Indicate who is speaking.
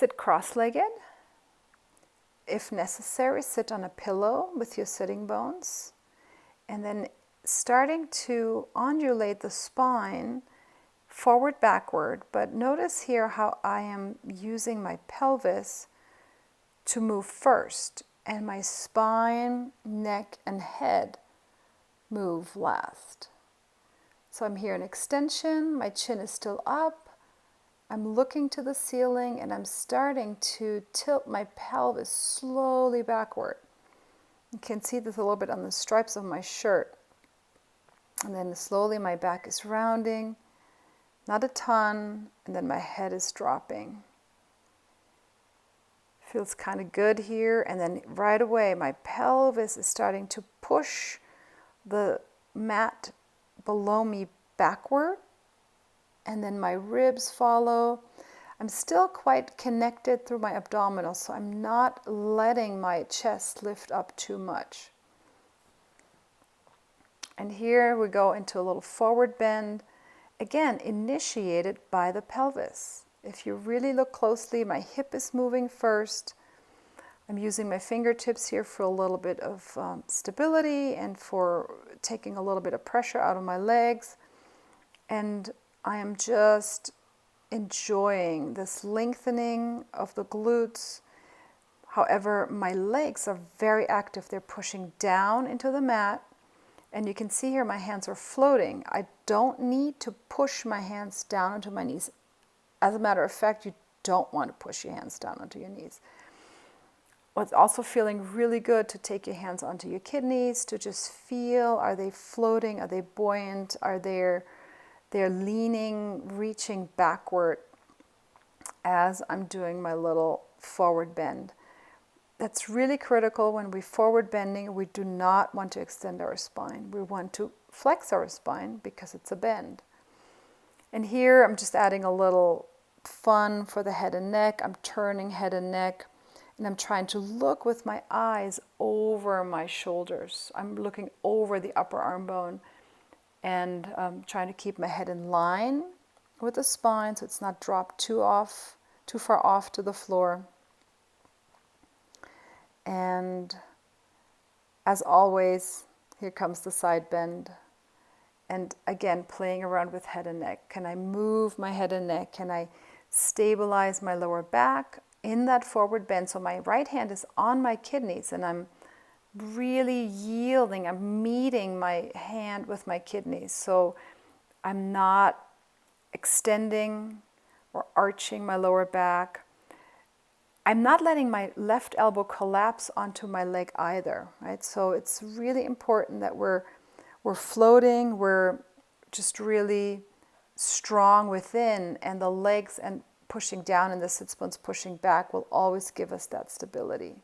Speaker 1: Sit cross-legged. If necessary, sit on a pillow with your sitting bones. And then starting to undulate the spine forward, backward. But notice here how I am using my pelvis to move first, and my spine, neck, and head move last. So I'm here in extension, my chin is still up, I'm looking to the ceiling, and I'm starting to tilt my pelvis slowly backward. You can see this a little bit on the stripes of my shirt. And then slowly my back is rounding, not a ton, and then my head is dropping. Feels kind of good here, and then right away my pelvis is starting to push the mat below me backward, and then my ribs follow. I'm still quite connected through my abdominals, so I'm not letting my chest lift up too much. And here we go into a little forward bend, again initiated by the pelvis. If you really look closely, my hip is moving first. I'm using my fingertips here for a little bit of stability and for taking a little bit of pressure out of my legs. And I am just enjoying this lengthening of the glutes. However, my legs are very active. They're pushing down into the mat. And you can see here my hands are floating. I don't need to push my hands down onto my knees. As a matter of fact, you don't want to push your hands down onto your knees. What's also feeling really good to take your hands onto your kidneys, to just feel, are they floating, are they buoyant, are they're leaning, reaching backward as I'm doing my little forward bend. That's really critical. When we're forward bending, we do not want to extend our spine. We want to flex our spine because it's a bend. And here I'm just adding a little fun for the head and neck. I'm turning head and neck, and I'm trying to look with my eyes over my shoulders. I'm looking over the upper arm bone and trying to keep my head in line with the spine so it's not dropped too far off to the floor. And as always, here comes the side bend. And again, playing around with head and neck. Can I move my head and neck? Can I stabilize my lower back in that forward bend? So my right hand is on my kidneys and I'm really yielding. I'm meeting my hand with my kidneys. So I'm not extending or arching my lower back. I'm not letting my left elbow collapse onto my leg either, right? So it's really important that we're floating, we're just really strong within, and the legs and pushing down and the sits bones pushing back will always give us that stability.